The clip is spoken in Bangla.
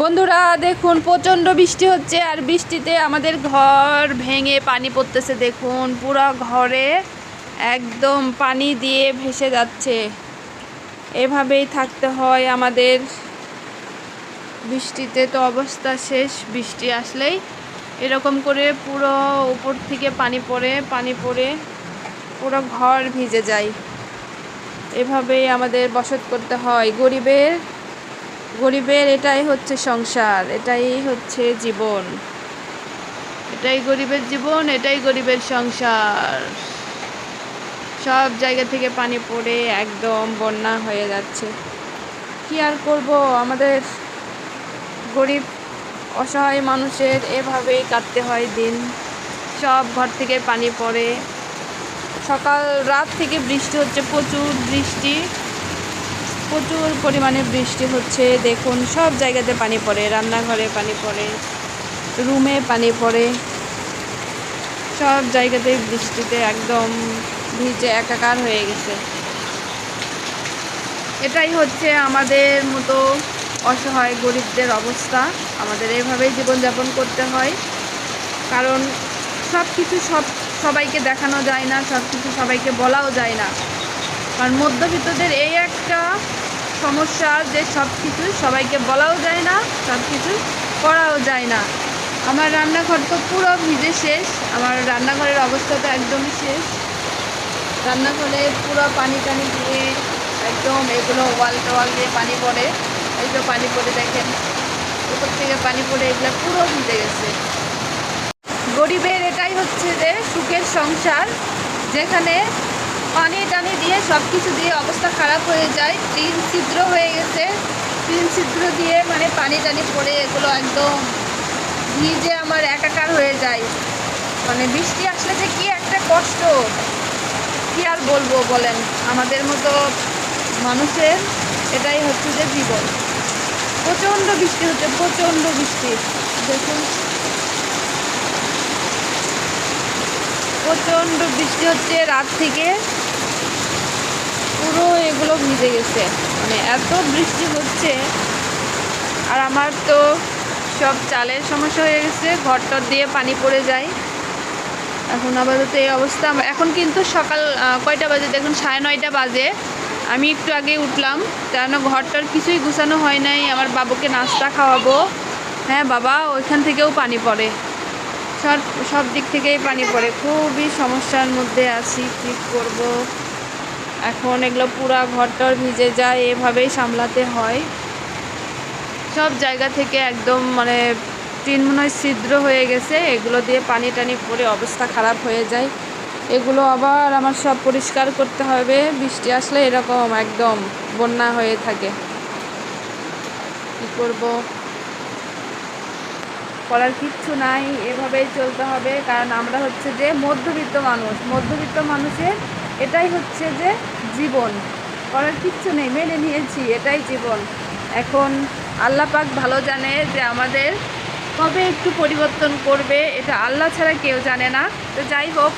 বন্ধুরা দেখুন, প্রচণ্ড বৃষ্টি হচ্ছে আর বৃষ্টিতে আমাদের ঘর ভেঙে পানি পড়তেছে। দেখুন পুরো ঘরে একদম পানি দিয়ে ভেসে যাচ্ছে। এভাবেই থাকতে হয় আমাদের। বৃষ্টিতে তো অবস্থা শেষ। বৃষ্টি আসলেই এরকম করে পুরো উপর থেকে পানি পড়ে পুরো ঘর ভিজে যায়। এভাবেই আমাদের বসত করতে হয়। গরিবের এটাই হচ্ছে সংসার, এটাই হচ্ছে জীবন, এটাই গরিবের জীবন, এটাই গরিবের সংসার। সব জায়গা থেকে পানি পড়ে একদম বন্যা হয়ে যাচ্ছে। কি আর করব, আমাদের গরিব অসহায় মানুষের এভাবেই কাটতে হয় দিন। সব ঘর থেকে পানি পড়ে। রাত থেকে বৃষ্টি হচ্ছে, প্রচুর পরিমাণে বৃষ্টি হচ্ছে। দেখুন সব জায়গাতে পানি পড়ে, রান্নাঘরে পানি পড়ে, রুমে পানি পড়ে, সব জায়গাতেই বৃষ্টিতে একদম ভিজে একাকার হয়ে গেছে। এটাই হচ্ছে আমাদের মতো অসহায় গরিবদের অবস্থা। আমাদের এভাবেই জীবনযাপন করতে হয়, কারণ সবাইকে দেখানো যায় না, সব কিছু সবাইকে বলাও যায় না। কারণ মধ্যবিত্তদের এই একটা সমস্যা যে সব কিছু সবাইকে বলাও যায় না, সব কিছু করাও যায় না। আমার রান্নাঘর তো পুরো ভিজে শেষ, আমার রান্নাঘরের অবস্থা তো একদমই শেষ। রান্নাঘরে পুরো পানি দিয়ে একদম এগুলো ওয়াল দিয়ে পানি পড়ে। এই তো পানি পড়ে দেখেন, উপর থেকে পানি পড়ে এগুলো পুরো ভিজে গেছে। গরিবের এটাই হচ্ছে যে সুখের সংসার, যেখানে পানি দিয়ে সব কিছু দিয়ে অবস্থা খারাপ হয়ে যায়। টিন ছিদ্র হয়ে গেছে, টিন ছিদ্র দিয়ে মানে পানি পড়ে এগুলো একদম ভিজে আমার একাকার হয়ে যায়। মানে বৃষ্টি আসলে যে কি একটা কষ্ট, কি আর বলবো বলেন। আমাদের মতো মানুষের এটাই হচ্ছে যে জীবন। প্রচণ্ড বৃষ্টি হচ্ছে, প্রচণ্ড বৃষ্টি। দেখুন প্রচণ্ড বৃষ্টি হচ্ছে রাত থেকে, পুরো এগুলো ভিজে গেছে। মানে এত বৃষ্টি হচ্ছে। আর আমার তো সব চালের সমস্যা হয়ে গেছে, ঘরটর দিয়ে পানি পড়ে যায়। এখন আপাতত এই অবস্থা। এখন কিন্তু সকাল কয়টা বাজে দেখুন, 9:30 বাজে। আমি একটু আগে উঠলাম, কেন ঘরটার কিছুই গুছানো হয় নাই। আমার বাবুকে নাস্তা খাওয়াবো। হ্যাঁ বাবা, ওইখান থেকেও পানি পড়ে, সব দিক থেকেই পানি পড়ে। খুবই সমস্যার মধ্যে আছি, কী করব এখন। এগুলো পুরা ঘরটর ভিজে যায়, এভাবেই সামলাতে হয়। সব জায়গা থেকে একদম মানে টিন মনে হয় ছিদ্র হয়ে গেছে, এগুলো দিয়ে পানি পড়ে অবস্থা খারাপ হয়ে যায়। এগুলো আবার আমার সব পরিষ্কার করতে হবে। বৃষ্টি আসলে এরকম একদম বন্যা হয়ে থাকে। কী করব, করার কিচ্ছু নাই, এভাবেই চলতে হবে। কারণ আমরা হচ্ছে যে মধ্যবিত্ত মানুষের এটাই হচ্ছে যে জীবন। করার কিচ্ছু নেই, মেনে নিয়েছি, এটাই জীবন। এখন আল্লাহ পাক ভালো জানে যে আমাদের কবে একটু পরিবর্তন করবে, এটা আল্লাহ ছাড়া কেউ জানে না। তো যাই হোক,